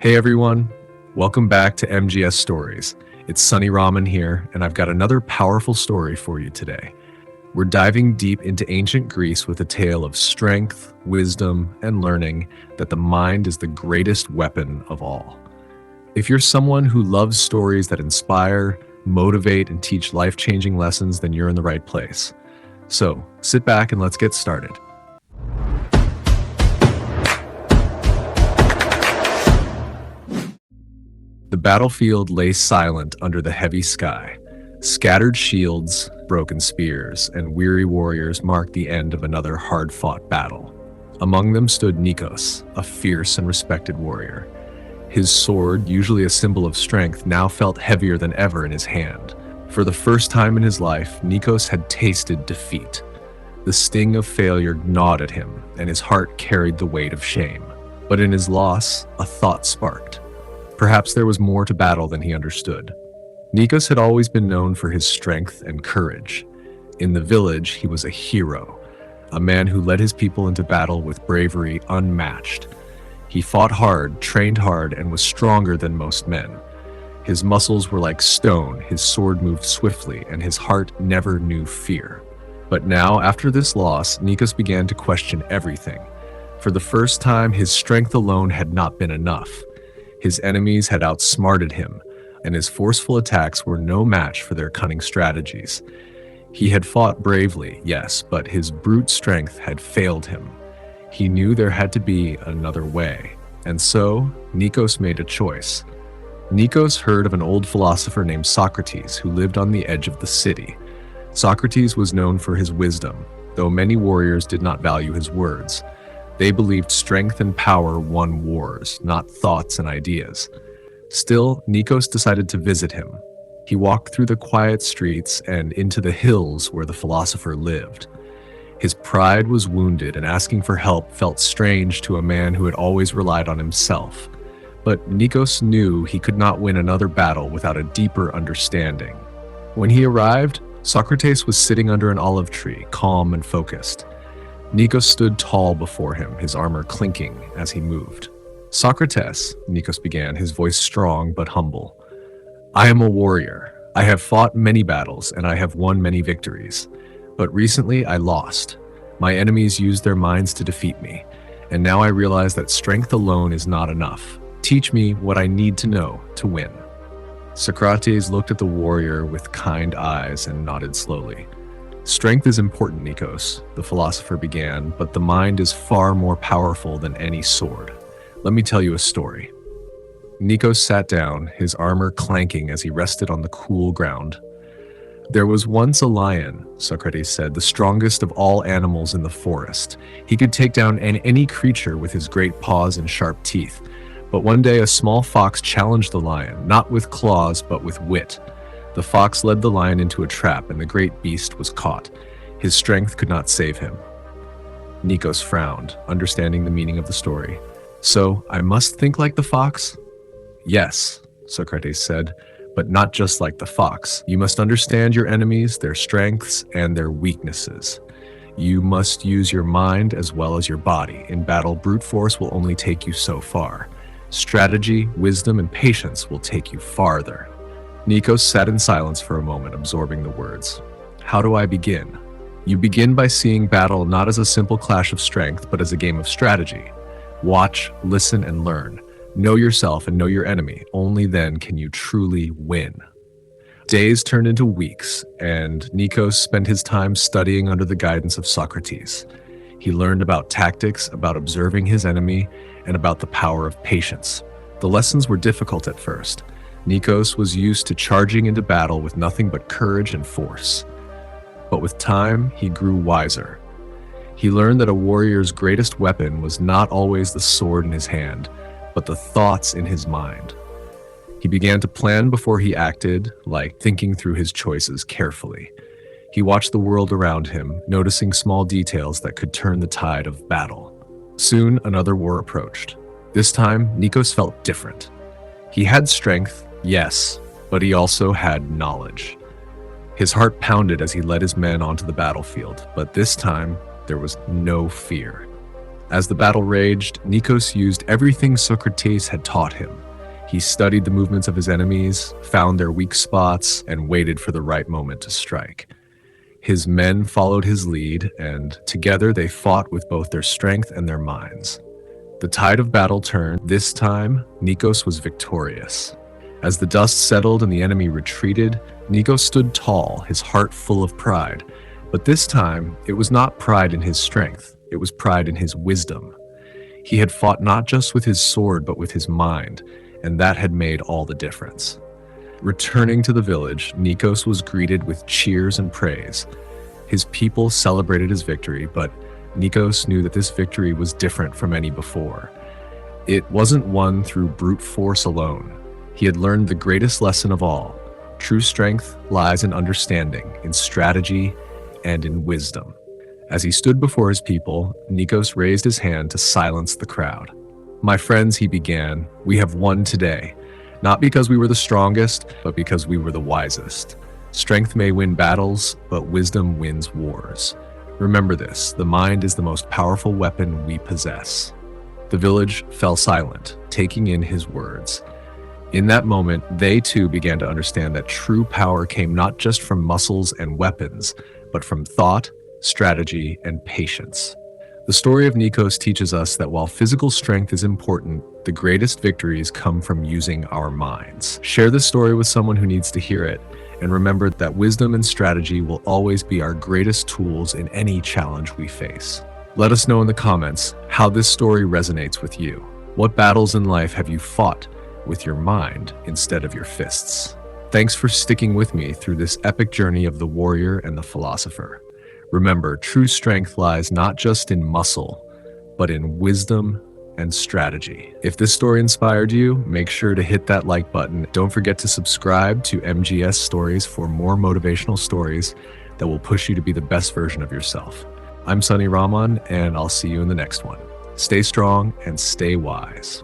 Hey everyone, welcome back to MGS Stories. It's Sunny Raman here, and I've got another powerful story for you today. We're diving deep into ancient Greece with a tale of strength, wisdom, and learning that the mind is the greatest weapon of all. If you're someone who loves stories that inspire, motivate, and teach life-changing lessons, then you're in the right place. So sit back and let's get started. The battlefield lay silent under the heavy sky. Scattered shields, broken spears, and weary warriors marked the end of another hard-fought battle. Among them stood Nikos, a fierce and respected warrior. His sword, usually a symbol of strength, now felt heavier than ever in his hand. For the first time in his life, Nikos had tasted defeat. The sting of failure gnawed at him, and his heart carried the weight of shame. But in his loss, a thought sparked. Perhaps there was more to battle than he understood. Nikos had always been known for his strength and courage. In the village, he was a hero, a man who led his people into battle with bravery unmatched. He fought hard, trained hard, and was stronger than most men. His muscles were like stone, his sword moved swiftly, and his heart never knew fear. But now, after this loss, Nikos began to question everything. For the first time, his strength alone had not been enough. His enemies had outsmarted him, and his forceful attacks were no match for their cunning strategies. He had fought bravely, yes, but his brute strength had failed him. He knew there had to be another way, and so Nikos made a choice. Nikos heard of an old philosopher named Socrates who lived on the edge of the city. Socrates was known for his wisdom, though many warriors did not value his words. They believed strength and power won wars, not thoughts and ideas. Still, Nikos decided to visit him. He walked through the quiet streets and into the hills where the philosopher lived. His pride was wounded, and asking for help felt strange to a man who had always relied on himself. But Nikos knew he could not win another battle without a deeper understanding. When he arrived, Socrates was sitting under an olive tree, calm and focused. Nikos stood tall before him, his armor clinking as he moved. "Socrates," Nikos began, his voice strong but humble. "I am a warrior. I have fought many battles, and I have won many victories. But recently I lost. My enemies used their minds to defeat me, and now I realize that strength alone is not enough. Teach me what I need to know to win." Socrates looked at the warrior with kind eyes and nodded slowly. "Strength is important, Nikos," the philosopher began, "but the mind is far more powerful than any sword. Let me tell you a story." Nikos sat down, his armor clanking as he rested on the cool ground. "There was once a lion," Socrates said, "the strongest of all animals in the forest. He could take down any creature with his great paws and sharp teeth. But one day a small fox challenged the lion, not with claws but with wit. The fox led the lion into a trap, and the great beast was caught. His strength could not save him." Nikos frowned, understanding the meaning of the story. "So, I must think like the fox?" "Yes," Socrates said, "but not just like the fox. You must understand your enemies, their strengths, and their weaknesses. You must use your mind as well as your body. In battle, brute force will only take you so far. Strategy, wisdom, and patience will take you farther." Nikos sat in silence for a moment, absorbing the words. "How do I begin?" "You begin by seeing battle not as a simple clash of strength, but as a game of strategy. Watch, listen, and learn. Know yourself and know your enemy. Only then can you truly win." Days turned into weeks, and Nikos spent his time studying under the guidance of Socrates. He learned about tactics, about observing his enemy, and about the power of patience. The lessons were difficult at first. Nikos was used to charging into battle with nothing but courage and force. But with time, he grew wiser. He learned that a warrior's greatest weapon was not always the sword in his hand, but the thoughts in his mind. He began to plan before he acted, like thinking through his choices carefully. He watched the world around him, noticing small details that could turn the tide of battle. Soon, another war approached. This time, Nikos felt different. He had strength, yes, but he also had knowledge. His heart pounded as he led his men onto the battlefield, but this time, there was no fear. As the battle raged, Nikos used everything Socrates had taught him. He studied the movements of his enemies, found their weak spots, and waited for the right moment to strike. His men followed his lead, and together they fought with both their strength and their minds. The tide of battle turned. This time, Nikos was victorious. As the dust settled and the enemy retreated, Nikos stood tall, his heart full of pride. But this time, it was not pride in his strength, it was pride in his wisdom. He had fought not just with his sword, but with his mind, and that had made all the difference. Returning to the village, Nikos was greeted with cheers and praise. His people celebrated his victory, but Nikos knew that this victory was different from any before. It wasn't won through brute force alone. He had learned the greatest lesson of all. True strength lies in understanding, in strategy, and in wisdom. As he stood before his people, Nikos raised his hand to silence the crowd. "My friends," he began, "we have won today, not because we were the strongest, but because we were the wisest. Strength may win battles, but wisdom wins wars. Remember this, the mind is the most powerful weapon we possess." The village fell silent, taking in his words. In that moment, they too began to understand that true power came not just from muscles and weapons, but from thought, strategy, and patience. The story of Nikos teaches us that while physical strength is important, the greatest victories come from using our minds. Share this story with someone who needs to hear it, and remember that wisdom and strategy will always be our greatest tools in any challenge we face. Let us know in the comments how this story resonates with you. What battles in life have you fought with your mind instead of your fists? Thanks for sticking with me through this epic journey of the warrior and the philosopher. Remember, true strength lies not just in muscle, but in wisdom and strategy. If this story inspired you, make sure to hit that like button. Don't forget to subscribe to MGS Stories for more motivational stories that will push you to be the best version of yourself. I'm Sunny Rahman, and I'll see you in the next one. Stay strong and stay wise.